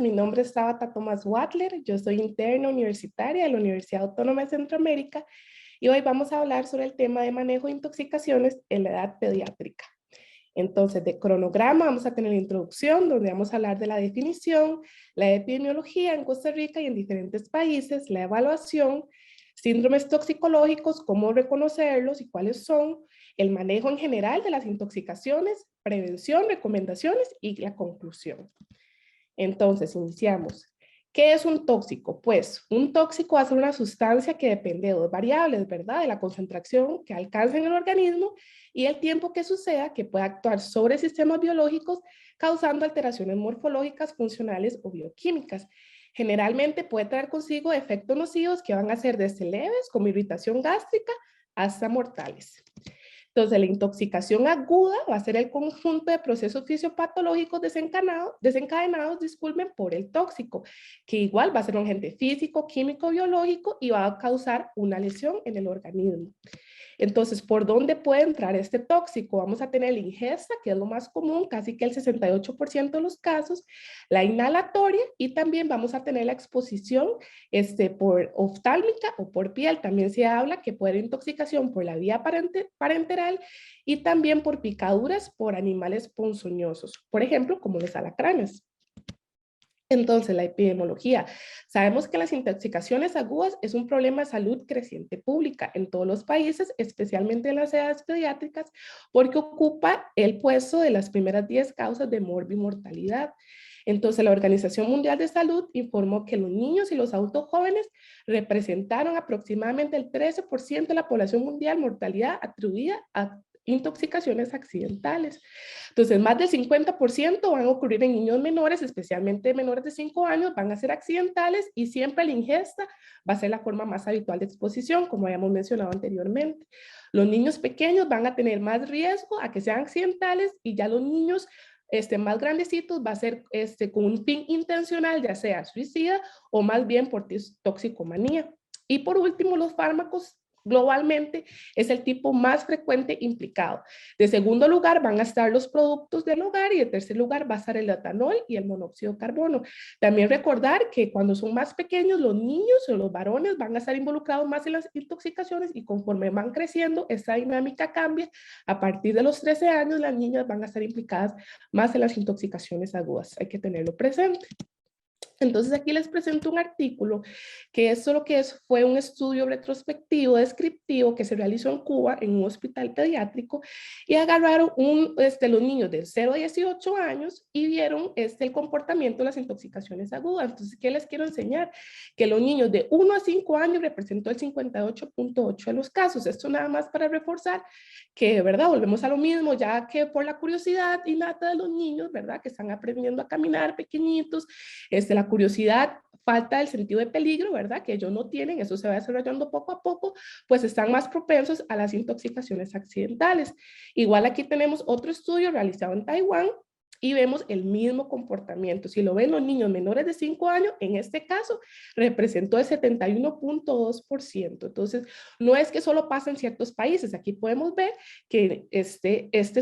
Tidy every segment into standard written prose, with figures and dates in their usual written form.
mi nombre es Tabata Tomás Watler, yo soy interna universitaria de la Universidad Autónoma de Centroamérica y hoy vamos a hablar sobre el tema de manejo de intoxicaciones en la edad pediátrica. Entonces, de cronograma vamos a tener la introducción, donde vamos a hablar de la definición, la epidemiología en Costa Rica y en diferentes países, la evaluación, síndromes toxicológicos, cómo reconocerlos y cuáles son, el manejo en general de las intoxicaciones, prevención, recomendaciones y la conclusión. Entonces, iniciamos. ¿Qué es un tóxico? Pues un tóxico va a ser una sustancia que depende de dos variables, ¿verdad? De la concentración que alcanza en el organismo y el tiempo que suceda, que puede actuar sobre sistemas biológicos, causando alteraciones morfológicas, funcionales o bioquímicas. Generalmente puede traer consigo efectos nocivos que van a ser desde leves, como irritación gástrica, hasta mortales. Entonces, la intoxicación aguda va a ser el conjunto de procesos fisiopatológicos desencadenados, por el tóxico, que igual va a ser un agente físico, químico, biológico y va a causar una lesión en el organismo. Entonces, ¿por dónde puede entrar este tóxico? Vamos a tener la ingesta, que es lo más común, casi que el 68% de los casos, la inhalatoria y también vamos a tener la exposición por oftálmica o por piel. También se habla que puede haber intoxicación por la vía parenteral y también por picaduras por animales ponzoñosos, por ejemplo, como los alacranes. Entonces, la epidemiología. Sabemos que las intoxicaciones agudas es un problema de salud creciente pública en todos los países, especialmente en las edades pediátricas, porque ocupa el puesto de las primeras 10 causas de morbimortalidad. Entonces, la Organización Mundial de Salud informó que los niños y los adultos jóvenes representaron aproximadamente el 13% de la población mundial mortalidad atribuida a intoxicaciones accidentales. Entonces, más del 50% van a ocurrir en niños menores, especialmente menores de 5 años, van a ser accidentales y siempre la ingesta va a ser la forma más habitual de exposición, como habíamos mencionado anteriormente. Los niños pequeños van a tener más riesgo a que sean accidentales y ya los niños más grandecitos va a ser con un fin intencional, ya sea suicida o más bien por toxicomanía. Y por último, los fármacos globalmente es el tipo más frecuente implicado. De segundo lugar van a estar los productos del hogar y de tercer lugar va a estar el etanol y el monóxido de carbono. También recordar que cuando son más pequeños los niños o los varones van a estar involucrados más en las intoxicaciones y conforme van creciendo esta dinámica cambia. A partir de los 13 años las niñas van a estar implicadas más en las intoxicaciones agudas. Hay que tenerlo presente. Entonces aquí les presento un artículo que eso lo que fue un estudio retrospectivo descriptivo que se realizó en Cuba en un hospital pediátrico y agarraron los niños de 0 a 18 años y vieron el comportamiento de las intoxicaciones agudas. Entonces, ¿qué les quiero enseñar? Que los niños de 1 a 5 años representó el 58.8% de los casos. Esto nada más para reforzar que, de verdad, volvemos a lo mismo, ya que por la curiosidad innata de los niños, ¿verdad? Que están aprendiendo a caminar pequeñitos, la curiosidad, falta del sentido de peligro, ¿verdad? Que ellos no tienen, eso se va desarrollando poco a poco, pues están más propensos a las intoxicaciones accidentales. Igual aquí tenemos otro estudio realizado en Taiwán y vemos el mismo comportamiento. Si lo ven los niños menores de 5 años, en este caso representó el 71.2%. Entonces, no es que solo pasa en ciertos países, aquí podemos ver que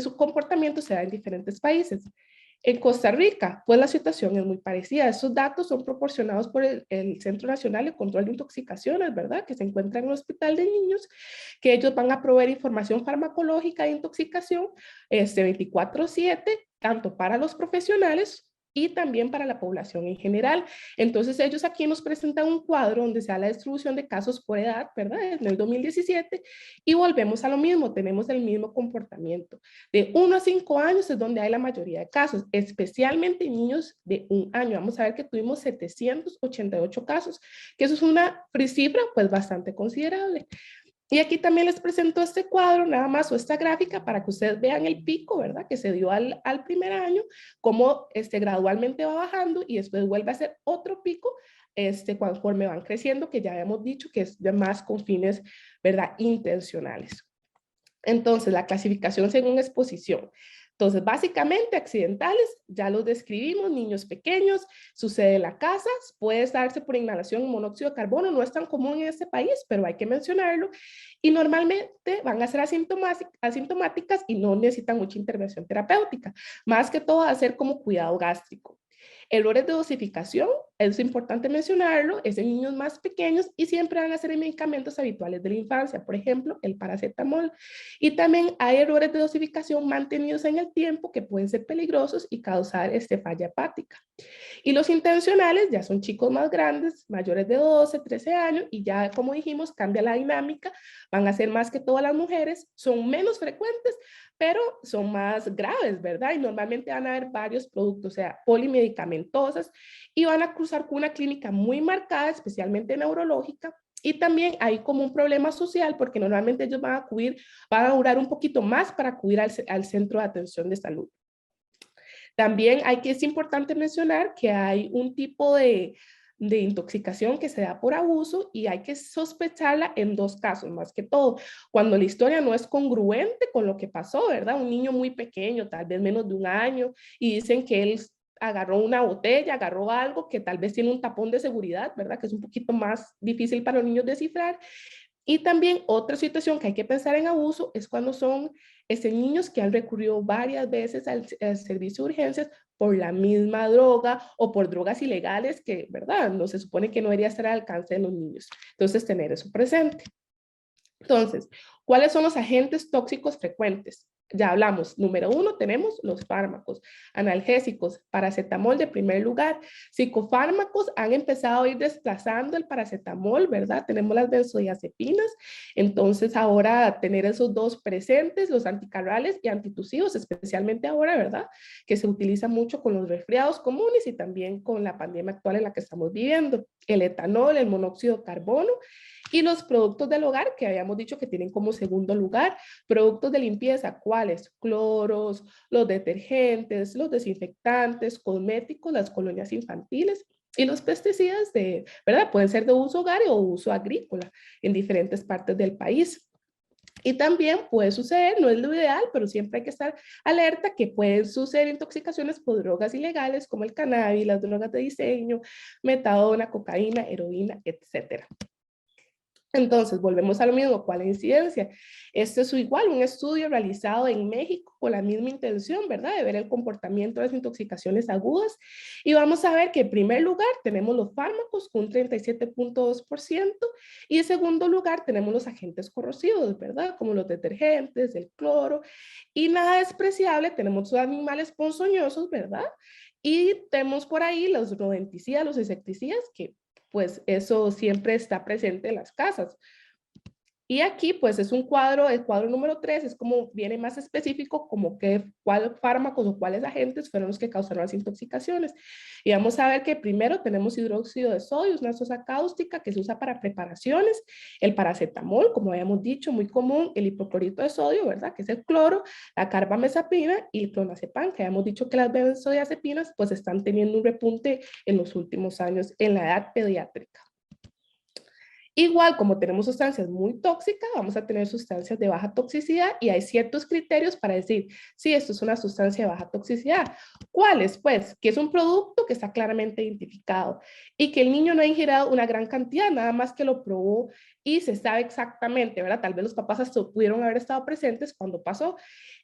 su comportamiento se da en diferentes países. En Costa Rica, pues la situación es muy parecida. Esos datos son proporcionados por el Centro Nacional de Control de Intoxicaciones, ¿verdad? Que se encuentra en el Hospital de Niños, que ellos van a proveer información farmacológica de intoxicación 24/7, tanto para los profesionales y también para la población en general. Entonces ellos aquí nos presentan un cuadro donde se da la distribución de casos por edad, ¿verdad? En el 2017 y volvemos a lo mismo, tenemos el mismo comportamiento. De 1 a 5 años es donde hay la mayoría de casos, especialmente en niños de 1 año. Vamos a ver que tuvimos 788 casos, que eso es una cifra pues bastante considerable. Y aquí también les presento este cuadro, nada más, o esta gráfica, para que ustedes vean el pico, ¿verdad? Que se dio al primer año, cómo gradualmente va bajando y después vuelve a ser otro pico conforme van creciendo, que ya habíamos dicho que es de más con fines, ¿verdad? Intencionales. Entonces, la clasificación según exposición. Entonces, básicamente, accidentales, ya los describimos, niños pequeños, sucede en la casa, puede darse por inhalación de monóxido de carbono, no es tan común en este país, pero hay que mencionarlo, y normalmente van a ser asintomáticas y no necesitan mucha intervención terapéutica, más que todo hacer como cuidado gástrico. Errores de dosificación, es importante mencionarlo, es en niños más pequeños y siempre van a ser en medicamentos habituales de la infancia, por ejemplo, el paracetamol. Y también hay errores de dosificación mantenidos en el tiempo que pueden ser peligrosos y causar falla hepática. Y los intencionales ya son chicos más grandes, mayores de 12, 13 años, y ya como dijimos, cambia la dinámica, van a ser más que todas las mujeres, son menos frecuentes, pero son más graves, ¿verdad? Y normalmente van a haber varios productos, o sea, polimedicamentosas, y van a cruzar con una clínica muy marcada, especialmente neurológica, y también hay como un problema social porque normalmente ellos van a durar un poquito más para acudir al centro de atención de salud. También es importante mencionar que hay un tipo de intoxicación que se da por abuso y hay que sospecharla en dos casos, más que todo, cuando la historia no es congruente con lo que pasó, ¿verdad? Un niño muy pequeño, tal vez menos de un año, y dicen que él agarró una botella, agarró algo que tal vez tiene un tapón de seguridad, ¿verdad? Que es un poquito más difícil para los niños descifrar. Y también otra situación que hay que pensar en abuso es cuando son niños que han recurrido varias veces al servicio de urgencias por la misma droga o por drogas ilegales que, ¿verdad? No se supone que no debería estar al alcance de los niños. Entonces, tener eso presente. Entonces, ¿cuáles son los agentes tóxicos frecuentes? Ya hablamos, número 1, tenemos los fármacos, analgésicos, paracetamol de primer lugar, psicofármacos han empezado a ir desplazando el paracetamol, ¿verdad? Tenemos las benzodiazepinas, entonces ahora tener esos dos presentes, los anticarrales y antitusivos, especialmente ahora, ¿verdad? Que se utiliza mucho con los resfriados comunes y también con la pandemia actual en la que estamos viviendo, el etanol, el monóxido de carbono, y los productos del hogar, que habíamos dicho que tienen como segundo lugar, productos de limpieza, ¿cuáles? Cloros, los detergentes, los desinfectantes, cosméticos, las colonias infantiles y los pesticidas ¿verdad? Pueden ser de uso hogario o uso agrícola en diferentes partes del país. Y también puede suceder, no es lo ideal, pero siempre hay que estar alerta que pueden suceder intoxicaciones por drogas ilegales como el cannabis, las drogas de diseño, metadona, cocaína, heroína, etcétera. Entonces, volvemos a lo mismo, ¿cuál es la incidencia? Esto es igual, un estudio realizado en México con la misma intención, ¿verdad? De ver el comportamiento de las intoxicaciones agudas. Y vamos a ver que en primer lugar tenemos los fármacos con un 37.2% y en segundo lugar tenemos los agentes corrosivos, ¿verdad? Como los detergentes, el cloro. Y nada despreciable, tenemos los animales ponzoñosos, ¿verdad? Y tenemos por ahí los rodenticidas, los insecticidas, que pues eso siempre está presente en las casas. Y aquí pues es un cuadro, el cuadro número 3 es como viene más específico como cuáles fármacos o cuáles agentes fueron los que causaron las intoxicaciones. Y vamos a ver que primero tenemos hidróxido de sodio, una sosa cáustica que se usa para preparaciones, el paracetamol, como habíamos dicho, muy común, el hipoclorito de sodio, ¿verdad? Que es el cloro, la carbamazepina y el clonazepam, que habíamos dicho que las benzodiazepinas pues están teniendo un repunte en los últimos años en la edad pediátrica. Igual, como tenemos sustancias muy tóxicas, vamos a tener sustancias de baja toxicidad y hay ciertos criterios para decir si esto es una sustancia de baja toxicidad. ¿Cuáles? Pues que es un producto que está claramente identificado y que el niño no ha ingerido una gran cantidad, nada más que lo probó y se sabe exactamente, ¿verdad? Tal vez los papás hasta pudieron haber estado presentes cuando pasó.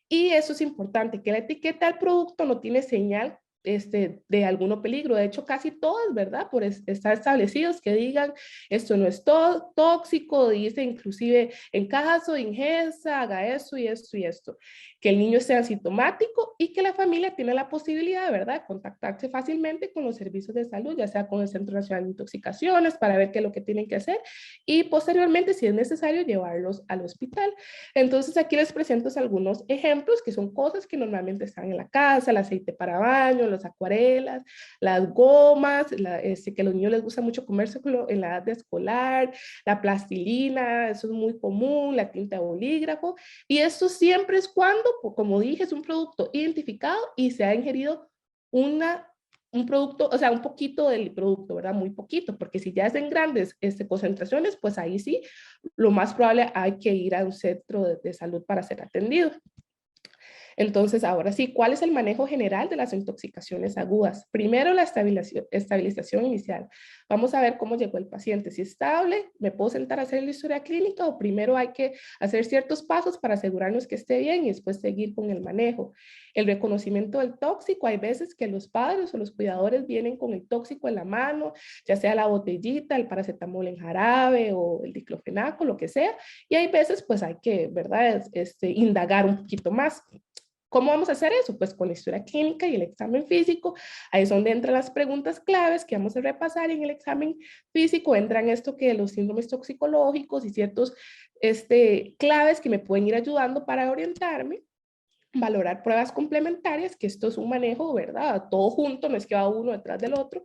Y eso es importante, que la etiqueta del producto no tiene señal de alguno peligro. De hecho, casi todas, ¿verdad? Estar establecidos que digan esto no es tóxico, dice inclusive en caso de ingesta, haga eso y esto y esto. Que el niño sea asintomático y que la familia tiene la posibilidad, ¿verdad? De contactarse fácilmente con los servicios de salud, ya sea con el Centro Nacional de Intoxicaciones para ver qué es lo que tienen que hacer y posteriormente, si es necesario, llevarlos al hospital. Entonces, aquí les presento algunos ejemplos que son cosas que normalmente están en la casa, el aceite para baño, las acuarelas, las gomas, que a los niños les gusta mucho comerse en la edad de escolar, la plastilina, eso es muy común, la tinta de bolígrafo, y esto siempre es cuando, como dije, es un producto identificado y se ha ingerido un producto, o sea, un poquito del producto, ¿verdad? Muy poquito, porque si ya es en grandes concentraciones, pues ahí sí, lo más probable hay que ir a un centro de salud para ser atendido. Entonces, ahora sí, ¿cuál es el manejo general de las intoxicaciones agudas? Primero, la estabilización inicial. Vamos a ver cómo llegó el paciente. Si estable, ¿me puedo sentar a hacer la historia clínica o primero hay que hacer ciertos pasos para asegurarnos que esté bien y después seguir con el manejo? El reconocimiento del tóxico, hay veces que los padres o los cuidadores vienen con el tóxico en la mano, ya sea la botellita, el paracetamol en jarabe o el diclofenaco, lo que sea, y hay veces pues hay que, ¿verdad? Indagar un poquito más. ¿Cómo vamos a hacer eso? Pues con la historia clínica y el examen físico. Ahí es donde entran las preguntas claves que vamos a repasar en el examen físico. Entran esto que los síndromes toxicológicos y ciertos claves que me pueden ir ayudando para orientarme. Valorar pruebas complementarias, que esto es un manejo, ¿verdad? Todo junto, no es que va uno detrás del otro.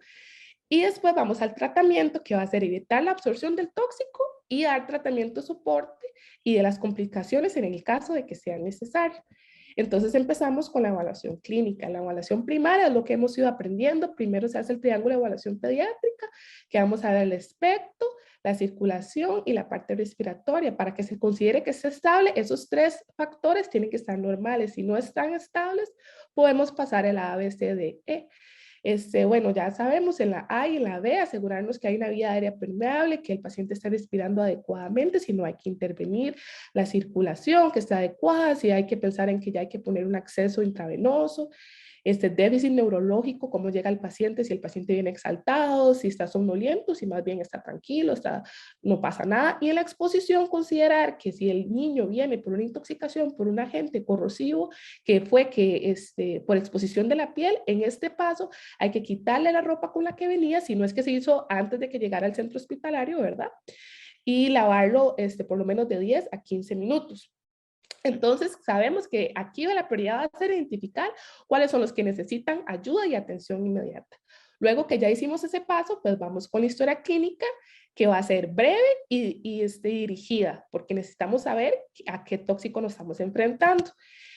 Y después vamos al tratamiento, que va a ser evitar la absorción del tóxico y dar tratamiento soporte y de las complicaciones en el caso de que sea necesario. Entonces empezamos con la evaluación clínica. La evaluación primaria es lo que hemos ido aprendiendo. Primero se hace el triángulo de evaluación pediátrica, que vamos a ver el espectro, la circulación y la parte respiratoria. Para que se considere que es estable, esos tres factores tienen que estar normales. Si no están estables, podemos pasar el A, B, C, D, E. Bueno, ya sabemos en la A y en la B, asegurarnos que hay una vía aérea permeable, que el paciente está respirando adecuadamente, si no hay que intervenir, la circulación que está adecuada, si hay que pensar en que ya hay que poner un acceso intravenoso, déficit neurológico, cómo llega el paciente, si el paciente viene exaltado, si está somnoliento, si más bien está tranquilo, no pasa nada. Y en la exposición considerar que si el niño viene por una intoxicación, por un agente corrosivo, que fue por exposición de la piel, en este paso hay que quitarle la ropa con la que venía, si no es que se hizo antes de que llegara al centro hospitalario, ¿verdad? Y lavarlo por lo menos de 10 a 15 minutos. Entonces, sabemos que aquí la prioridad va a ser identificar cuáles son los que necesitan ayuda y atención inmediata. Luego que ya hicimos ese paso, pues vamos con la historia clínica, que va a ser breve y dirigida, porque necesitamos saber a qué tóxico nos estamos enfrentando.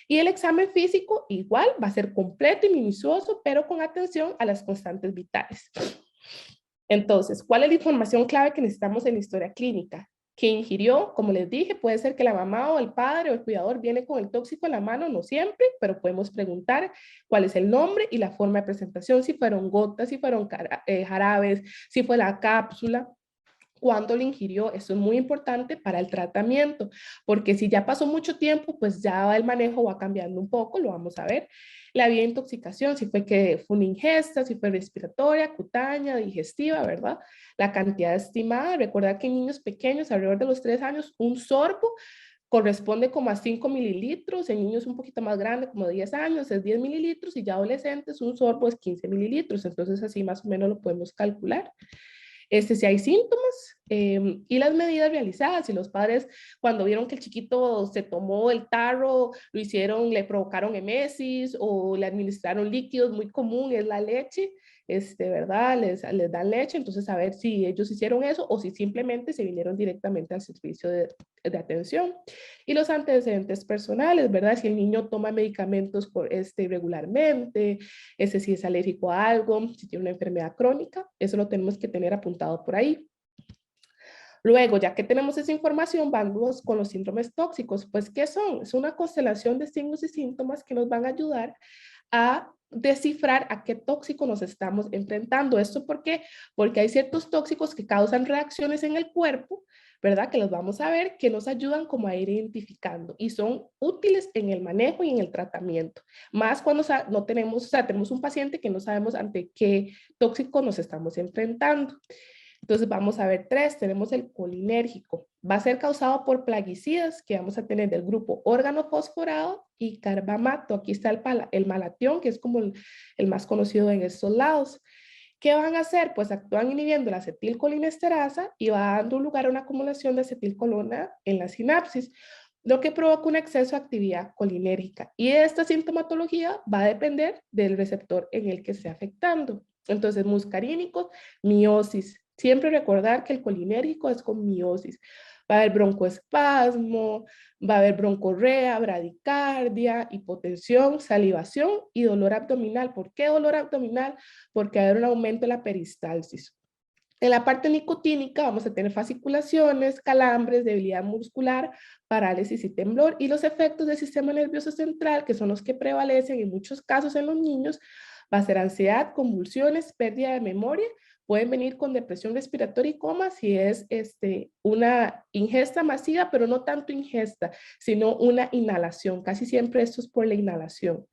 Y el examen físico igual va a ser completo y minucioso, pero con atención a las constantes vitales. Entonces, ¿cuál es la información clave que necesitamos en la historia clínica? Que ingirió, como les dije, puede ser que la mamá o el padre o el cuidador viene con el tóxico en la mano, no siempre, pero podemos preguntar cuál es el nombre y la forma de presentación, si fueron gotas, si fueron jarabes, si fue la cápsula, cuándo lo ingirió. Eso es muy importante para el tratamiento, porque si ya pasó mucho tiempo, pues ya el manejo va cambiando un poco, lo vamos a ver. La vía de intoxicación, si fue que fue una ingesta, si fue respiratoria, cutánea, digestiva, ¿verdad? La cantidad estimada, recuerda que en niños pequeños, alrededor de los 3 años, un sorbo corresponde como a 5 mililitros, en niños un poquito más grandes, como 10 años, es 10 mililitros, y ya adolescentes, un sorbo es 15 mililitros, entonces así más o menos lo podemos calcular. Si hay síntomas y las medidas realizadas. Si los padres cuando vieron que el chiquito se tomó el tarro, lo hicieron, le provocaron emesis o le administraron líquidos, muy común es la leche, ¿verdad? Les dan leche, entonces a ver si ellos hicieron eso o si simplemente se vinieron directamente al servicio de atención. Y los antecedentes personales, ¿verdad? Si el niño toma medicamentos regularmente, si es alérgico a algo, si tiene una enfermedad crónica, eso lo tenemos que tener apuntado por ahí. Luego, ya que tenemos esa información, vamos con los síndromes tóxicos. Pues, ¿qué son? Es una constelación de signos y síntomas que nos van a ayudar a descifrar a qué tóxico nos estamos enfrentando. ¿Esto por qué? Porque hay ciertos tóxicos que causan reacciones en el cuerpo, ¿verdad? Que los vamos a ver, que nos ayudan como a ir identificando y son útiles en el manejo y en el tratamiento. Más cuando no tenemos, o sea, tenemos un paciente que no sabemos ante qué tóxico nos estamos enfrentando. Entonces vamos a ver 3, tenemos el colinérgico. Va a ser causado por plaguicidas que vamos a tener del grupo órgano fosforado y carbamato. Aquí está el malatión, que es como el más conocido en estos lados. ¿Qué van a hacer? Pues actúan inhibiendo la acetilcolinesterasa y va dando lugar a una acumulación de acetilcolona en la sinapsis, lo que provoca un exceso de actividad colinérgica. Y esta sintomatología va a depender del receptor en el que esté afectando. Entonces, muscarínicos, miosis. Siempre recordar que el colinérgico es con miosis. Va a haber broncoespasmo, va a haber broncorrea, bradicardia, hipotensión, salivación y dolor abdominal. ¿Por qué dolor abdominal? Porque va a haber un aumento de la peristalsis. En la parte nicotínica vamos a tener fasciculaciones, calambres, debilidad muscular, parálisis y temblor. Y los efectos del sistema nervioso central, que son los que prevalecen en muchos casos en los niños, va a ser ansiedad, convulsiones, pérdida de memoria. Pueden venir con depresión respiratoria y coma si es una ingesta masiva, pero no tanto ingesta, sino una inhalación. Casi siempre esto es por la inhalación.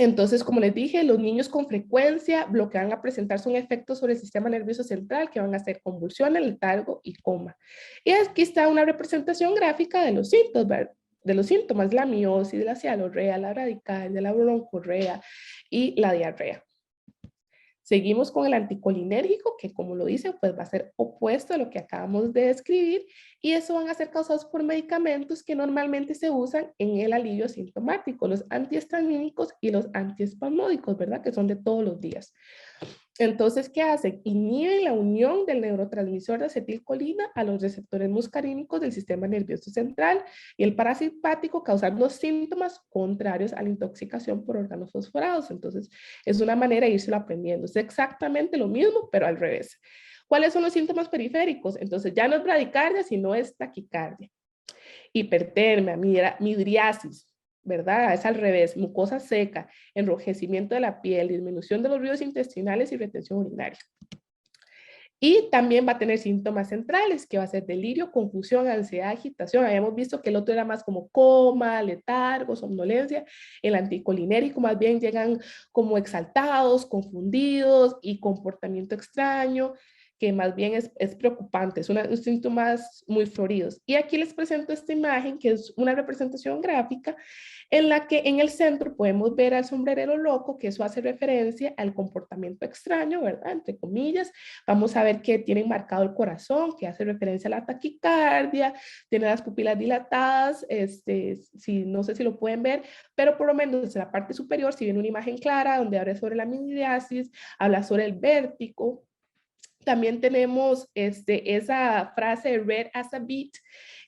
Entonces, como les dije, los niños con frecuencia lo que van a presentar son efectos sobre el sistema nervioso central que van a ser convulsiones, letargo y coma. Y aquí está una representación gráfica de los síntomas, la miosis, la cialorrea, la radical, la broncorrea y la diarrea. Seguimos con el anticolinérgico, que como lo dice, pues va a ser opuesto a lo que acabamos de describir, y eso van a ser causados por medicamentos que normalmente se usan en el alivio sintomático, los antihistamínicos y los antiespasmódicos, ¿verdad? Que son de todos los días. Entonces, ¿qué hacen? Inhiben la unión del neurotransmisor de acetilcolina a los receptores muscarínicos del sistema nervioso central y el parasimpático, causando síntomas contrarios a la intoxicación por órganos fosforados. Entonces, es una manera de irse aprendiendo. Es exactamente lo mismo, pero al revés. ¿Cuáles son los síntomas periféricos? Entonces, ya no es bradicardia, sino es taquicardia. Hipertermia, midriasis, ¿verdad? Es al revés, mucosa seca, enrojecimiento de la piel, disminución de los ruidos intestinales y retención urinaria. Y también va a tener síntomas centrales, que va a ser delirio, confusión, ansiedad, agitación. Habíamos visto que el otro era más como coma, letargo, somnolencia. El anticolinérico más bien llegan como exaltados, confundidos y comportamiento extraño, que más bien es preocupante, es unos síntomas muy floridos. Y aquí les presento esta imagen, que es una representación gráfica, en la que en el centro podemos ver al sombrerero loco, que eso hace referencia al comportamiento extraño, ¿verdad? Entre comillas. Vamos a ver que tienen marcado el corazón, que hace referencia a la taquicardia, tiene las pupilas dilatadas, no sé si lo pueden ver, pero por lo menos en la parte superior, si ven una imagen clara donde habla sobre la midriasis, habla sobre el vértigo. También tenemos esa frase red as a beet,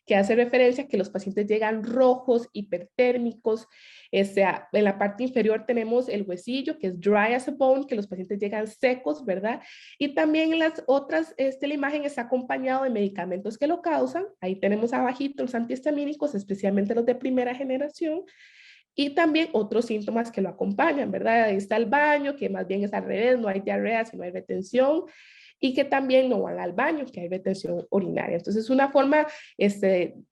que hace referencia a que los pacientes llegan rojos, hipertérmicos. En la parte inferior tenemos el huesillo, que es dry as a bone, que los pacientes llegan secos, ¿verdad? Y también en las otras, la imagen está acompañado de medicamentos que lo causan. Ahí tenemos abajito los antihistamínicos, especialmente los de primera generación, y también otros síntomas que lo acompañan, ¿verdad? Ahí está el baño, que más bien es al revés, no hay diarrea, sino hay retención, y que también no van al baño, que hay retención urinaria. Entonces es una forma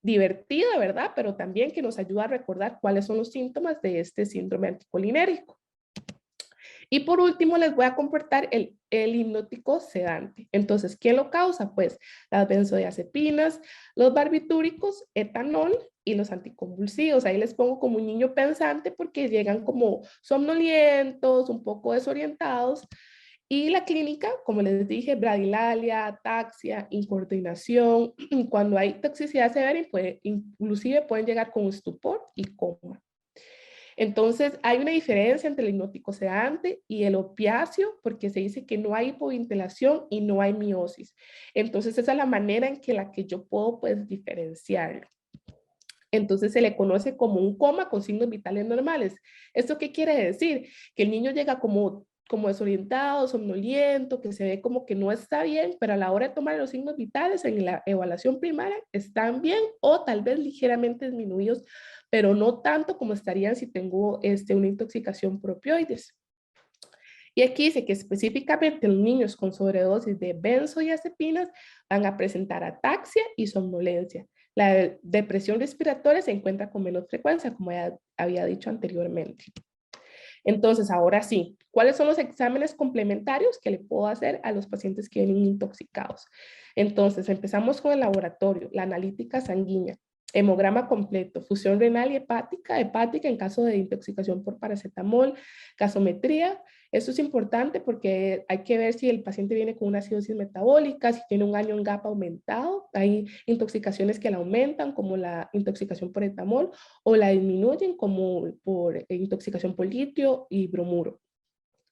divertida, ¿verdad? Pero también que nos ayuda a recordar cuáles son los síntomas de este síndrome anticolinérico. Y por último les voy a comportar el hipnótico sedante. Entonces, ¿quién lo causa? Pues las benzodiazepinas, los barbitúricos, etanol y los anticonvulsivos. Ahí les pongo como un niño pensante porque llegan como somnolientos, un poco desorientados. Y la clínica, como les dije, bradilalia, ataxia, incoordinación. Cuando hay toxicidad severa, inclusive pueden llegar con estupor y coma. Entonces, hay una diferencia entre el hipnótico sedante y el opiáceo, porque se dice que no hay hipoventilación y no hay miosis. Entonces, esa es la manera en la que yo puedo, pues, diferenciarlo. Entonces, se le conoce como un coma con signos vitales normales. ¿Esto qué quiere decir? Que el niño llega como desorientado, somnoliento, que se ve como que no está bien, pero a la hora de tomar los signos vitales en la evaluación primaria están bien o tal vez ligeramente disminuidos, pero no tanto como estarían si tengo una intoxicación por opioides. Y aquí dice que específicamente los niños con sobredosis de benzodiazepinas van a presentar ataxia y somnolencia. La depresión respiratoria se encuentra con menos frecuencia, como ya había dicho anteriormente. Entonces, ahora sí, ¿cuáles son los exámenes complementarios que le puedo hacer a los pacientes que vienen intoxicados? Entonces, empezamos con el laboratorio, la analítica sanguínea, hemograma completo, fusión renal y hepática en caso de intoxicación por paracetamol, gasometría. Esto es importante porque hay que ver si el paciente viene con una acidosis metabólica, si tiene un año en GAP aumentado. Hay intoxicaciones que la aumentan, como la intoxicación por etamol, o la disminuyen, como por intoxicación por litio y bromuro.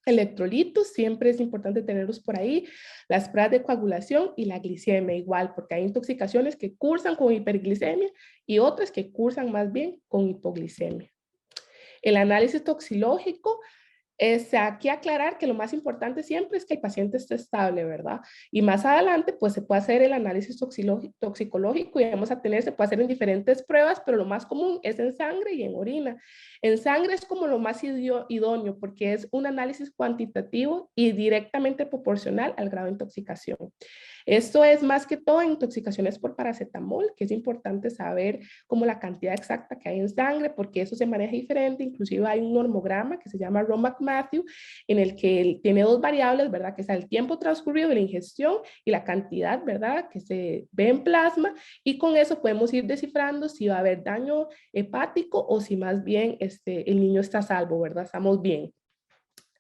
Electrolitos, siempre es importante tenerlos por ahí, las pruebas de coagulación y la glicemia igual, porque hay intoxicaciones que cursan con hiperglicemia y otras que cursan más bien con hipoglicemia. El análisis toxilógico Aquí aclarar que lo más importante siempre es que el paciente esté estable, ¿verdad? Y más adelante, pues se puede hacer el análisis toxicológico y vamos a tener, se puede hacer en diferentes pruebas, pero lo más común es en sangre y en orina. En sangre es como lo más idóneo porque es un análisis cuantitativo y directamente proporcional al grado de intoxicación. Esto es más que todo en intoxicaciones por paracetamol, que es importante saber como la cantidad exacta que hay en sangre, porque eso se maneja diferente. Inclusive hay un normograma que se llama Romac-Matthew, en el que él tiene dos variables, ¿verdad? Que es el tiempo transcurrido de la ingestión y la cantidad, ¿verdad? Que se ve en plasma, y con eso podemos ir descifrando si va a haber daño hepático o si más bien el niño está a salvo, ¿verdad? Estamos bien.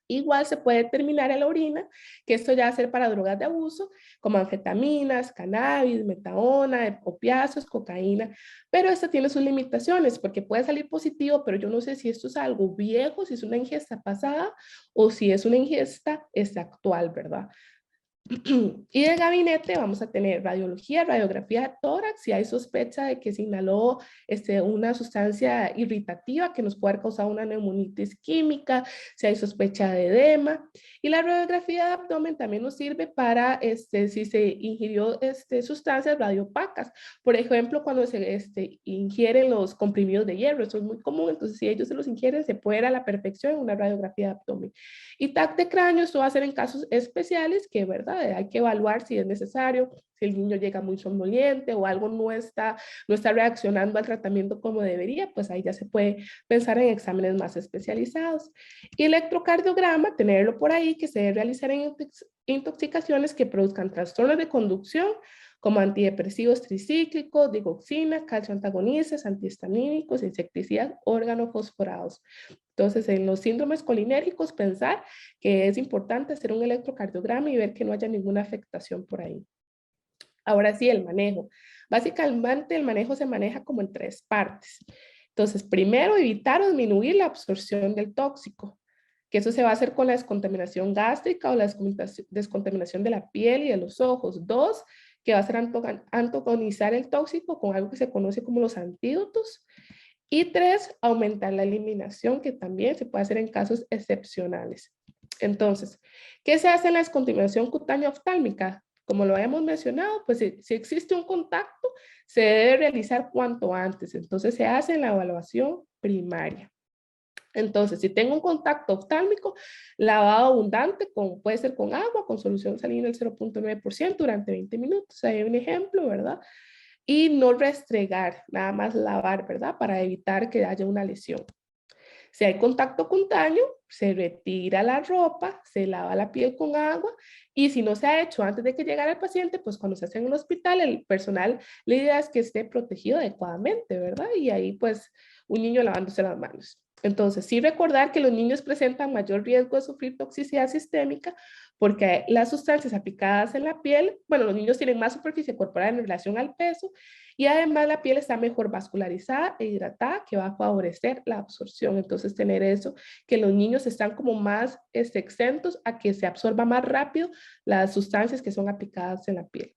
Igual se puede determinar en la orina, que esto ya va a ser para drogas de abuso, como anfetaminas, cannabis, metadona, opiáceos, cocaína, pero esto tiene sus limitaciones, porque puede salir positivo, pero yo no sé si esto es algo viejo, si es una ingesta pasada, o si es una ingesta actual, ¿verdad? Y de gabinete vamos a tener radiología, radiografía de tórax, si hay sospecha de que se inhaló una sustancia irritativa que nos puede haber causado una neumonitis química, si hay sospecha de edema. Y la radiografía de abdomen también nos sirve para si se ingirió sustancias radiopacas. Por ejemplo, cuando se ingieren los comprimidos de hierro, eso es muy común, entonces si ellos se los ingieren, se puede ir a la perfección en una radiografía de abdomen. Y TAC de cráneo, esto va a ser en casos especiales que, ¿verdad? Hay que evaluar si es necesario, si el niño llega muy somnoliente o algo no está reaccionando al tratamiento como debería, pues ahí ya se puede pensar en exámenes más especializados. Y electrocardiograma, tenerlo por ahí, que se debe realizar en intoxicaciones que produzcan trastornos de conducción, como antidepresivos tricíclicos, digoxina, calcio antagonistas, antihistamínicos, insecticidas, organofosforados. Entonces, en los síndromes colinérgicos, pensar que es importante hacer un electrocardiograma y ver que no haya ninguna afectación por ahí. Ahora sí, el manejo. Básicamente, el manejo se maneja como en tres partes. Entonces, primero, evitar o disminuir la absorción del tóxico, que eso se va a hacer con la descontaminación gástrica o la descontaminación de la piel y de los ojos. Dos, que va a ser antagonizar el tóxico con algo que se conoce como los antídotos. Y tres, aumentar la eliminación, que también se puede hacer en casos excepcionales. Entonces, ¿qué se hace en la descontaminación cutánea oftálmica? Como lo habíamos mencionado, pues si existe un contacto, se debe realizar cuanto antes. Entonces, se hace en la evaluación primaria. Entonces, si tengo un contacto oftálmico, lavado abundante, puede ser con agua, con solución salina del 0.9% durante 20 minutos. Ahí hay un ejemplo, ¿verdad? Y no restregar, nada más lavar, ¿verdad? Para evitar que haya una lesión. Si hay contacto cutáneo, se retira la ropa, se lava la piel con agua, y si no se ha hecho antes de que llegara el paciente, pues cuando se hace en un hospital, el personal, la idea es que esté protegido adecuadamente, ¿verdad? Y ahí pues un niño lavándose las manos. Entonces, sí recordar que los niños presentan mayor riesgo de sufrir toxicidad sistémica porque las sustancias aplicadas en la piel, bueno, los niños tienen más superficie corporal en relación al peso, y además la piel está mejor vascularizada e hidratada, que va a favorecer la absorción. Entonces, tener eso, que los niños están como más exentos a que se absorba más rápido las sustancias que son aplicadas en la piel.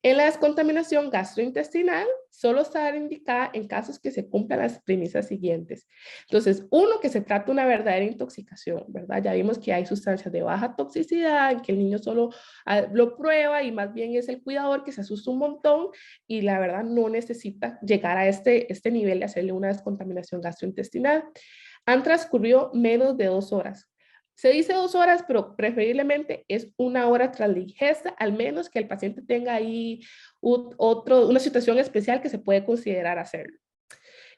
En la descontaminación gastrointestinal, solo está indicada en casos que se cumplan las premisas siguientes. Entonces, uno, que se trata de una verdadera intoxicación, ¿verdad? Ya vimos que hay sustancias de baja toxicidad, en que el niño solo lo prueba y más bien es el cuidador que se asusta un montón y la verdad no necesita llegar a este nivel de hacerle una descontaminación gastrointestinal. Han transcurrido menos de 2 hoas. Se dice 2 horas, pero preferiblemente es 1 hora tras la ingesta, al menos que el paciente tenga ahí una situación especial que se puede considerar hacerlo.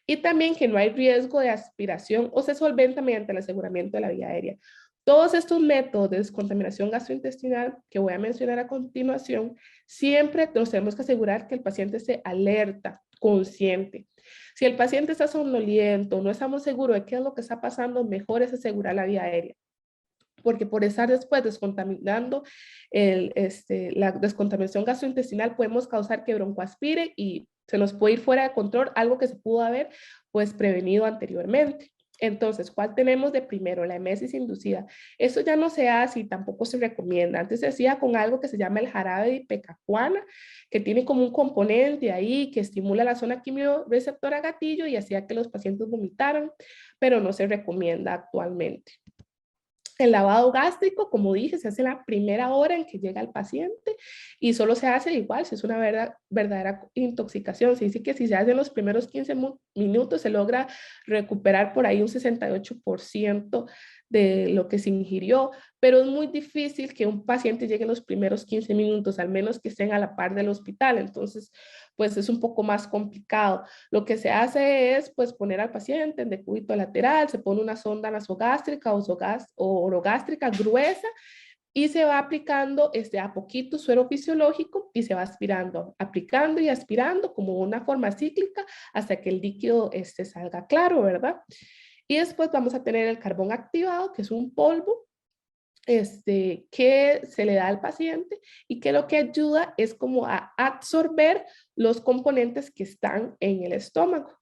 Y también que no hay riesgo de aspiración o se solventa mediante el aseguramiento de la vía aérea. Todos estos métodos de descontaminación gastrointestinal que voy a mencionar a continuación, siempre nos tenemos que asegurar que el paciente esté alerta, consciente. Si el paciente está somnoliento, no estamos seguros de qué es lo que está pasando, mejor es asegurar la vía aérea, porque por estar después descontaminando la descontaminación gastrointestinal podemos causar que broncoaspire y se nos puede ir fuera de control algo que se pudo haber pues prevenido anteriormente. Entonces, ¿cuál tenemos de primero? La emesis inducida. Esto ya no se hace y tampoco se recomienda. Antes se hacía con algo que se llama el jarabe de ipecacuana, que tiene como un componente ahí que estimula la zona quimiorreceptora gatillo y hacía que los pacientes vomitaran, pero no se recomienda actualmente. El lavado gástrico, como dije, se hace en la primera hora en que llega el paciente y solo se hace igual si es una verdadera intoxicación. Se dice que si se hace en los primeros 15 minutos se logra recuperar por ahí un 68% de lo que se ingirió, pero es muy difícil que un paciente llegue en los primeros 15 minutos, al menos que estén a la par del hospital. Entonces, pues es un poco más complicado. Lo que se hace es pues poner al paciente en decúbito lateral, se pone una sonda nasogástrica o orogástrica gruesa y se va aplicando a poquito suero fisiológico y se va aspirando, aplicando y aspirando como una forma cíclica hasta que el líquido salga claro, ¿verdad? Y después vamos a tener el carbón activado, que es un polvo que se le da al paciente y que lo que ayuda es como a absorber los componentes que están en el estómago.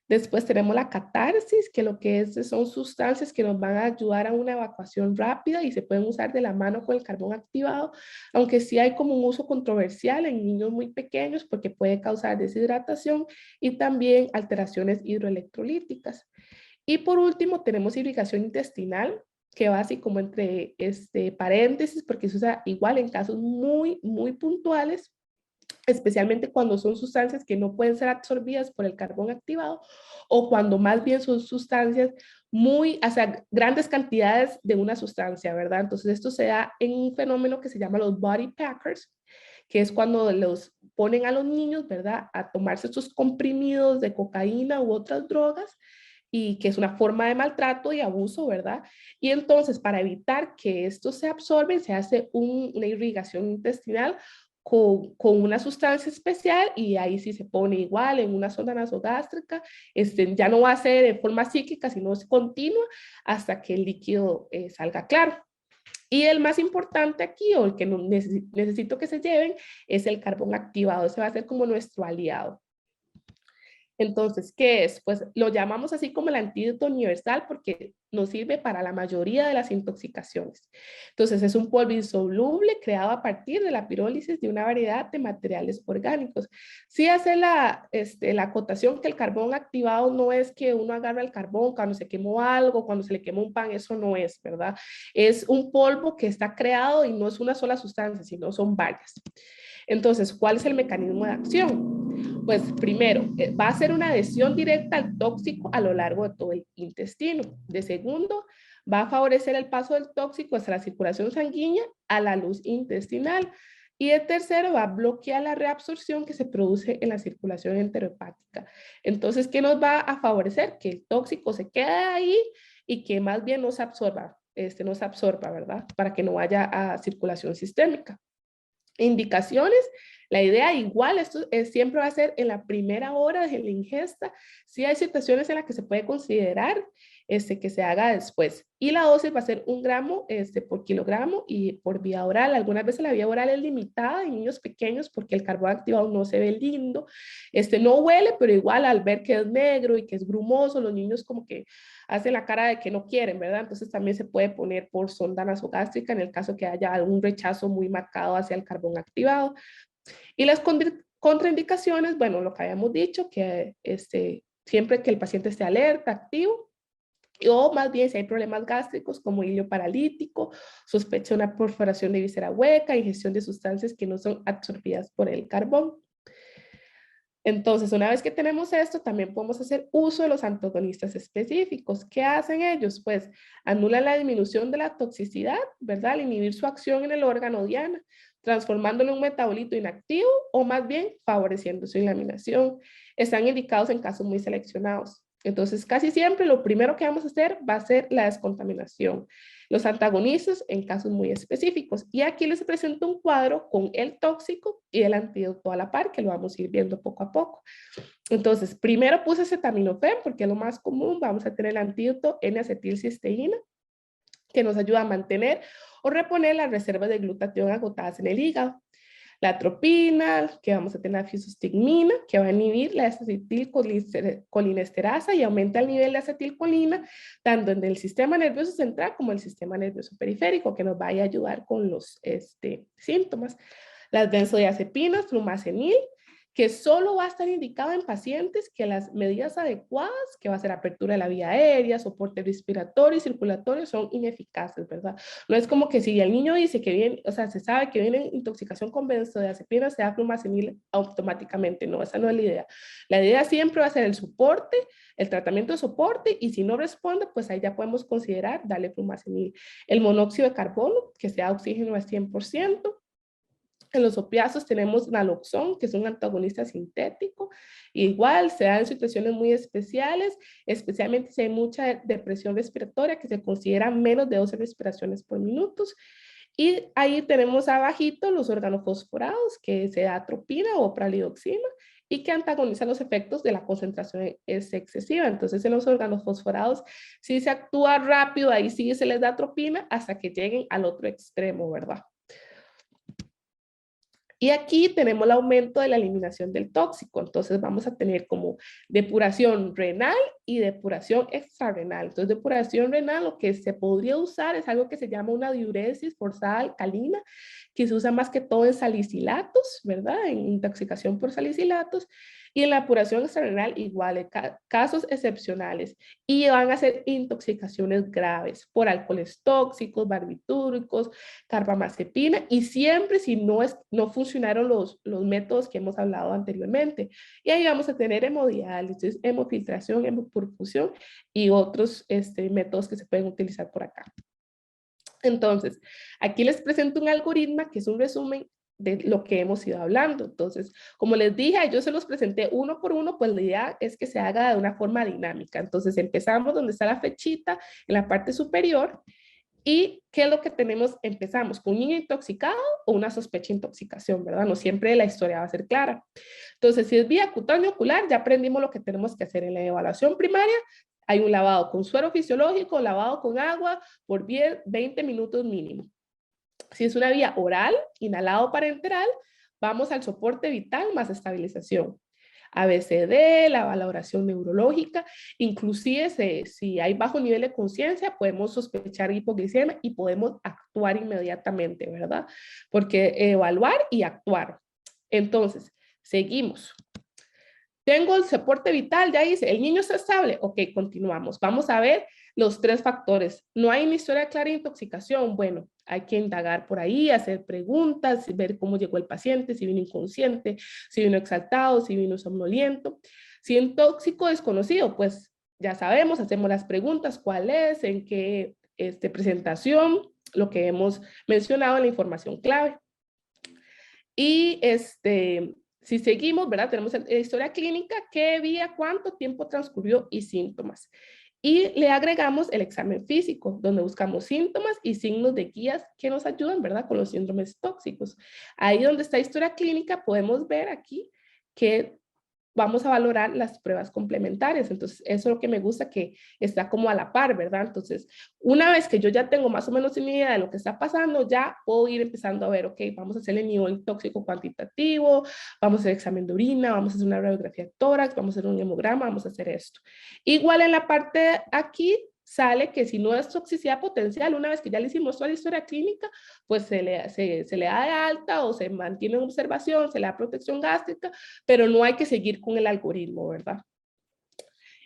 Después tenemos la catarsis, que lo que es son sustancias que nos van a ayudar a una evacuación rápida y se pueden usar de la mano con el carbón activado, aunque sí hay como un uso controversial en niños muy pequeños porque puede causar deshidratación y también alteraciones hidroelectrolíticas. Y por último tenemos irrigación intestinal, que va así como entre paréntesis porque se usa igual en casos muy puntuales, especialmente cuando son sustancias que no pueden ser absorbidas por el carbón activado o cuando más bien son sustancias o sea, grandes cantidades de una sustancia, ¿verdad? Entonces esto se da en un fenómeno que se llama los body packers, que es cuando los ponen a los niños, ¿verdad? A tomarse estos comprimidos de cocaína u otras drogas y que es una forma de maltrato y abuso, ¿verdad? Y entonces, para evitar que estos se absorben, se hace una irrigación intestinal con una sustancia especial y ahí sí se pone igual en una sonda nasogástrica, ya no va a ser de forma cíclica, sino es continua hasta que el líquido salga claro. Y el más importante aquí, o el que necesito que se lleven, es el carbón activado. Ese va a ser como nuestro aliado. Entonces, ¿qué es? Pues lo llamamos así como el antídoto universal porque nos sirve para la mayoría de las intoxicaciones. Entonces, es un polvo insoluble creado a partir de la pirólisis de una variedad de materiales orgánicos. Sí hace la acotación que el carbón activado no es que uno agarra el carbón cuando se quemó algo, cuando se le quemó un pan, eso no es, ¿verdad? Es un polvo que está creado y no es una sola sustancia, sino son varias. Entonces, ¿cuál es el mecanismo de acción? Pues primero, va a ser una adhesión directa al tóxico a lo largo de todo el intestino. De segundo, va a favorecer el paso del tóxico hacia la circulación sanguínea a la luz intestinal. Y de tercero, va a bloquear la reabsorción que se produce en la circulación enterohepática. Entonces, ¿qué nos va a favorecer? Que el tóxico se quede ahí y que más bien no se absorba, ¿verdad? Para que no vaya a circulación sistémica. Indicaciones, la idea igual, esto siempre va a ser en la primera hora de la ingesta. Sí hay situaciones en las que se puede considerar que se haga después. Y la dosis va a ser 1 gramo por kilogramo y por vía oral. Algunas veces la vía oral es limitada en niños pequeños porque el carbón activado no se ve lindo. No huele, pero igual al ver que es negro y que es grumoso, los niños como que hacen la cara de que no quieren, ¿verdad? Entonces también se puede poner por sonda nasogástrica en el caso que haya algún rechazo muy marcado hacia el carbón activado. Y las contraindicaciones, bueno, lo que habíamos dicho, que siempre que el paciente esté alerta, activo, o más bien si hay problemas gástricos como hilo paralítico, sospecha de una perforación de víscera hueca, ingestión de sustancias que no son absorbidas por el carbón. Entonces, una vez que tenemos esto, también podemos hacer uso de los antagonistas específicos. ¿Qué hacen ellos? Pues anulan la disminución de la toxicidad, ¿verdad? Al inhibir su acción en el órgano diana, transformándolo en un metabolito inactivo o más bien favoreciendo su eliminación. Están indicados en casos muy seleccionados. Entonces, casi siempre lo primero que vamos a hacer va a ser la descontaminación. Los antagonistas en casos muy específicos. Y aquí les presento un cuadro con el tóxico y el antídoto a la par, que lo vamos a ir viendo poco a poco. Entonces, primero puse acetaminofén, porque es lo más común. Vamos a tener el antídoto N-acetilcisteína, que nos ayuda a mantener o reponer las reservas de glutatión agotadas en el hígado. La atropina, que vamos a tener la fisostigmina, que va a inhibir la acetilcolinesterasa y aumenta el nivel de acetilcolina, tanto en el sistema nervioso central como en el sistema nervioso periférico, que nos va a ayudar con los síntomas. Las benzodiazepinas, flumazenil, que solo va a estar indicado en pacientes que las medidas adecuadas, que va a ser apertura de la vía aérea, soporte respiratorio y circulatorio, son ineficaces, ¿verdad? No es como que si el niño dice que viene, o sea, se sabe que viene intoxicación con benzodiazepinas, se da flumazenil automáticamente. No, esa no es la idea. La idea siempre va a ser el soporte, el tratamiento de soporte, y si no responde, pues ahí ya podemos considerar darle flumazenil. El monóxido de carbono, que sea oxígeno al 100%. En los opiáceos tenemos naloxón, que es un antagonista sintético. Igual se da en situaciones muy especiales, especialmente si hay mucha depresión respiratoria, que se considera menos de 12 respiraciones por minuto. Y ahí tenemos abajito los organofosforados, que se da atropina o pralidoxina, y que antagonizan los efectos de la concentración excesiva. Entonces, en los organofosforados, si se actúa rápido, ahí sí se les da atropina hasta que lleguen al otro extremo, ¿verdad? Y aquí tenemos el aumento de la eliminación del tóxico. Entonces vamos a tener como depuración renal y depuración extrarrenal. Entonces depuración renal, lo que se podría usar es algo que se llama una diuresis forzada alcalina, que se usa más que todo en salicilatos, ¿verdad? En intoxicación por salicilatos. Y en la depuración extrarrenal igual, casos excepcionales. Y van a ser intoxicaciones graves por alcoholes tóxicos, barbitúricos, carbamazepina, y siempre si no funcionaron los métodos que hemos hablado anteriormente. Y ahí vamos a tener hemodiálisis, hemofiltración, hemoperfusión y otros métodos que se pueden utilizar por acá. Entonces, aquí les presento un algoritmo que es un resumen de lo que hemos ido hablando. Entonces, como les dije, yo se los presenté uno por uno, pues la idea es que se haga de una forma dinámica. Entonces, empezamos donde está la flechita en la parte superior. ¿Y qué es lo que tenemos? Empezamos con un niño intoxicado o una sospecha de intoxicación, ¿verdad? No siempre la historia va a ser clara. Entonces, si es vía cutánea ocular, ya aprendimos lo que tenemos que hacer en la evaluación primaria. Hay un lavado con suero fisiológico, lavado con agua por 20 minutos mínimo. Si es una vía oral, inhalado parenteral, vamos al soporte vital más estabilización. ABCD, la valoración neurológica, inclusive si hay bajo nivel de conciencia, podemos sospechar hipoglicemia y podemos actuar inmediatamente, ¿verdad? Porque evaluar y actuar. Entonces, seguimos. Tengo el soporte vital, ya dice, el niño está estable. Ok, continuamos. Vamos a ver los tres factores. No hay una historia clara de intoxicación. Bueno, hay que indagar por ahí, hacer preguntas, ver cómo llegó el paciente, si vino inconsciente, si vino exaltado, si vino somnoliento. Si es tóxico desconocido, pues ya sabemos, hacemos las preguntas, cuál es, en qué presentación, lo que hemos mencionado en la información clave. Y si seguimos, ¿verdad? Tenemos la historia clínica, qué vía, cuánto tiempo transcurrió y síntomas. Y le agregamos el examen físico, donde buscamos síntomas y signos de guías que nos ayudan, ¿verdad? Con los síndromes tóxicos. Ahí donde está historia clínica, podemos ver aquí que vamos a valorar las pruebas complementarias. Entonces, eso es lo que me gusta, que está como a la par, ¿verdad? Entonces, una vez que yo ya tengo más o menos una idea de lo que está pasando, ya puedo ir empezando a ver, ok, vamos a hacer el nivel tóxico cuantitativo, vamos a hacer examen de orina, vamos a hacer una radiografía de tórax, vamos a hacer un hemograma, vamos a hacer esto. Igual en la parte aquí, sale que si no es toxicidad potencial, una vez que ya le hicimos toda la historia clínica, pues se le da de alta o se mantiene en observación, se le da protección gástrica, pero no hay que seguir con el algoritmo, ¿verdad?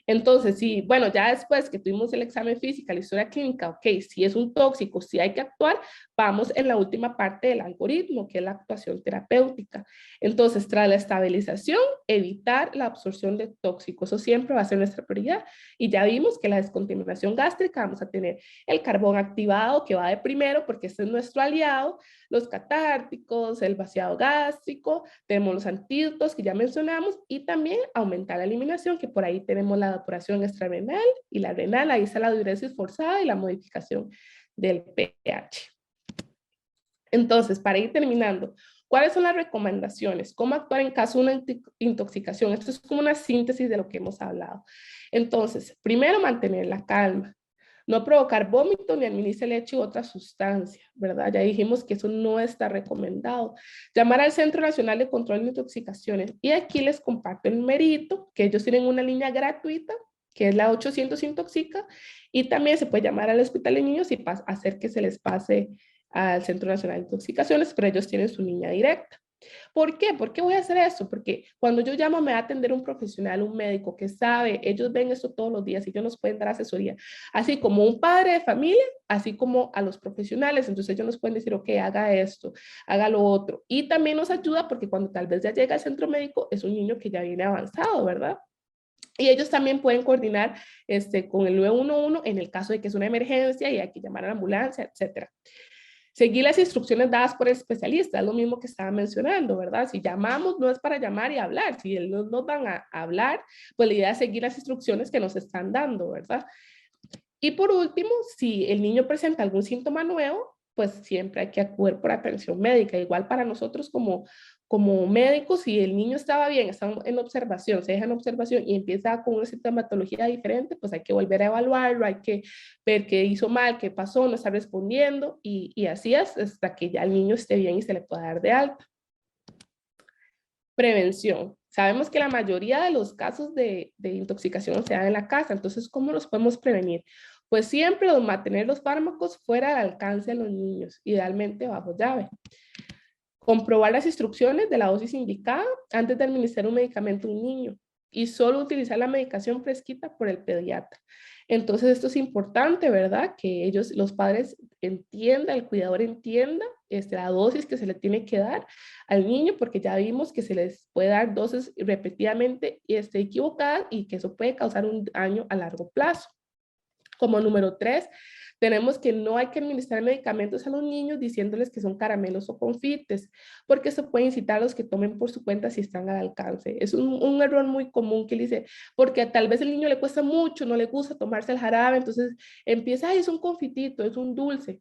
Entonces, sí, bueno, ya después que tuvimos el examen físico, la historia clínica, ok, si es un tóxico, si hay que actuar, vamos en la última parte del algoritmo, que es la actuación terapéutica. Entonces, tras la estabilización, evitar la absorción de tóxicos, eso siempre va a ser nuestra prioridad. Y ya vimos que la descontaminación gástrica, vamos a tener el carbón activado, que va de primero, porque este es nuestro aliado, los catárticos, el vaciado gástrico, tenemos los antídotos que ya mencionamos, y también aumentar la eliminación, que por ahí tenemos la depuración extrarrenal y la renal, ahí está la diuresis forzada y la modificación del pH. Entonces, para ir terminando, ¿cuáles son las recomendaciones? ¿Cómo actuar en caso de una intoxicación? Esto es como una síntesis de lo que hemos hablado. Entonces, primero, mantener la calma. No provocar vómito ni administre leche u otra sustancia, ¿verdad? Ya dijimos que eso no está recomendado. Llamar al Centro Nacional de Control de Intoxicaciones. Y aquí les comparto el numerito, que ellos tienen una línea gratuita, que es la 800 Intoxica, y también se puede llamar al Hospital de Niños y hacer que se les pase al Centro Nacional de Intoxicaciones, pero ellos tienen su línea directa. ¿Por qué? ¿Por qué voy a hacer eso? Porque cuando yo llamo me va a atender un profesional, un médico que sabe, ellos ven esto todos los días y ellos nos pueden dar asesoría, así como un padre de familia, así como a los profesionales. Entonces ellos nos pueden decir, ok, haga esto, haga lo otro. Y también nos ayuda porque cuando tal vez ya llega al centro médico es un niño que ya viene avanzado, ¿verdad? Y ellos también pueden coordinar con el 911 en el caso de que es una emergencia y hay que llamar a la ambulancia, etcétera. Seguir las instrucciones dadas por el especialista, es lo mismo que estaba mencionando, ¿verdad? Si llamamos, no es para llamar y hablar. Si ellos nos van a hablar, pues la idea es seguir las instrucciones que nos están dando, ¿verdad? Y por último, si el niño presenta algún síntoma nuevo, pues siempre hay que acudir por atención médica. Igual para nosotros como médicos, si el niño estaba bien, está en observación, se deja en observación y empieza con una sintomatología diferente, pues hay que volver a evaluarlo, hay que ver qué hizo mal, qué pasó, no está respondiendo y así es hasta que ya el niño esté bien y se le pueda dar de alta. Prevención. Sabemos que la mayoría de los casos de intoxicación se dan en la casa, entonces, ¿cómo los podemos prevenir? Pues siempre mantener los fármacos fuera del alcance de los niños, idealmente bajo llave. Comprobar las instrucciones de la dosis indicada antes de administrar un medicamento a un niño y solo utilizar la medicación prescrita por el pediatra. Entonces esto es importante, ¿verdad? Que ellos, los padres entiendan, el cuidador entienda la dosis que se le tiene que dar al niño, porque ya vimos que se les puede dar dosis repetidamente equivocadas y que eso puede causar un daño a largo plazo. Como número 3, tenemos que no hay que administrar medicamentos a los niños diciéndoles que son caramelos o confites, porque eso puede incitar a los que tomen por su cuenta si están al alcance. Es un error muy común que él dice, porque tal vez el niño le cuesta mucho, no le gusta tomarse el jarabe, entonces empieza, ay, es un confitito, es un dulce.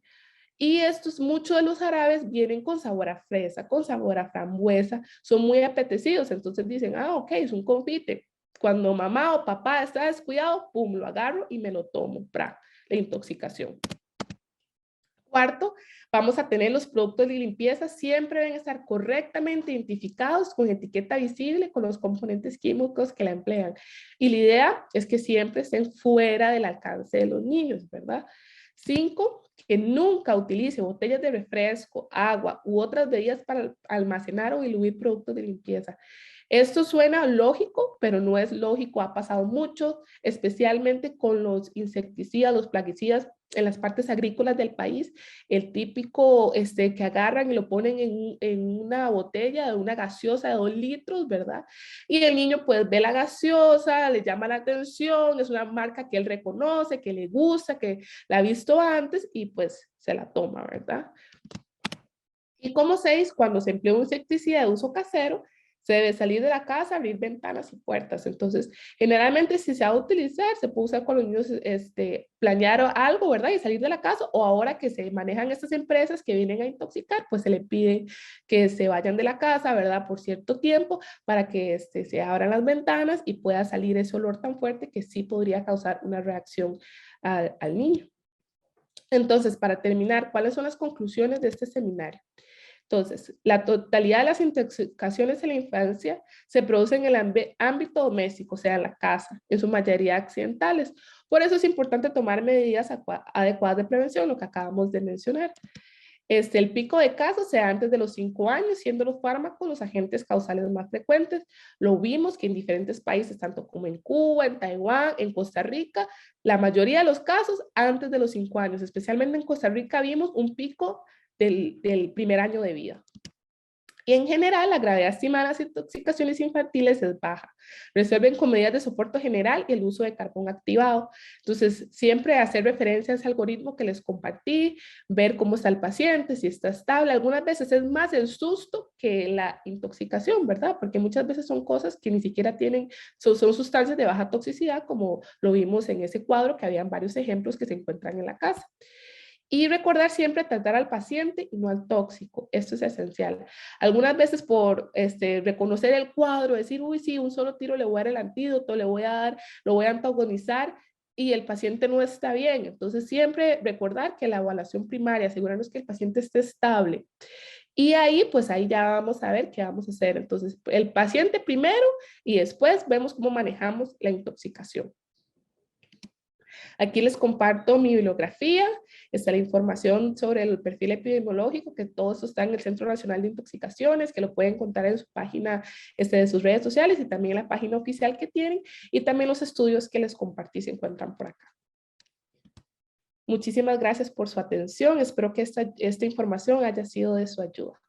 Y estos, muchos de los jarabes vienen con sabor a fresa, con sabor a frambuesa, son muy apetecidos, entonces dicen, ah, ok, es un confite. Cuando mamá o papá está descuidado, pum, lo agarro y me lo tomo, para la intoxicación. Cuarto, vamos a tener los productos de limpieza, siempre deben estar correctamente identificados con etiqueta visible, con los componentes químicos que la emplean. Y la idea es que siempre estén fuera del alcance de los niños, ¿verdad? 5, que nunca utilice botellas de refresco, agua u otras bebidas para almacenar o diluir productos de limpieza. Esto suena lógico, pero no es lógico. Ha pasado mucho, especialmente con los insecticidas, los plaguicidas en las partes agrícolas del país. El típico que agarran y lo ponen en una botella de una gaseosa de 2 litros, ¿verdad? Y el niño pues ve la gaseosa, le llama la atención, es una marca que él reconoce, que le gusta, que la ha visto antes y pues se la toma, ¿verdad? Y como 6, cuando se emplea un insecticida de uso casero, se debe salir de la casa, abrir ventanas y puertas. Entonces, generalmente si se va a utilizar, se puede usar con los niños, planear algo, ¿verdad? Y salir de la casa, o ahora que se manejan estas empresas que vienen a intoxicar, pues se le pide que se vayan de la casa, ¿verdad? Por cierto tiempo, para que se abran las ventanas y pueda salir ese olor tan fuerte que sí podría causar una reacción al niño. Entonces, para terminar, ¿cuáles son las conclusiones de este seminario? Entonces, la totalidad de las intoxicaciones en la infancia se producen en el ámbito doméstico, o sea, en la casa, en su mayoría accidentales. Por eso es importante tomar medidas adecuadas de prevención, lo que acabamos de mencionar. El pico de casos se da antes de los 5 años, siendo los fármacos los agentes causales más frecuentes. Lo vimos que en diferentes países, tanto como en Cuba, en Taiwán, en Costa Rica, la mayoría de los casos antes de los 5 años, especialmente en Costa Rica vimos un pico del primer año de vida. Y en general, la gravedad estimada de las intoxicaciones infantiles es baja. Resuelven con medidas de soporte general y el uso de carbón activado. Entonces, siempre hacer referencia a ese algoritmo que les compartí, ver cómo está el paciente, si está estable. Algunas veces es más el susto que la intoxicación, ¿verdad? Porque muchas veces son cosas que ni siquiera tienen, son sustancias de baja toxicidad, como lo vimos en ese cuadro, que habían varios ejemplos que se encuentran en la casa. Y recordar siempre tratar al paciente y no al tóxico. Esto es esencial. Algunas veces por reconocer el cuadro, decir, uy, sí, un solo tiro le voy a dar el antídoto, le voy a dar, lo voy a antagonizar, y el paciente no está bien. Entonces siempre recordar que la evaluación primaria, asegurarnos que el paciente esté estable. Y ahí, pues ahí ya vamos a ver qué vamos a hacer. Entonces, el paciente primero y después vemos cómo manejamos la intoxicación. Aquí les comparto mi bibliografía, está la información sobre el perfil epidemiológico, que todo eso está en el Centro Nacional de Intoxicaciones, que lo pueden encontrar en su página, de sus redes sociales y también la página oficial que tienen, y también los estudios que les compartí se encuentran por acá. Muchísimas gracias por su atención, espero que esta información haya sido de su ayuda.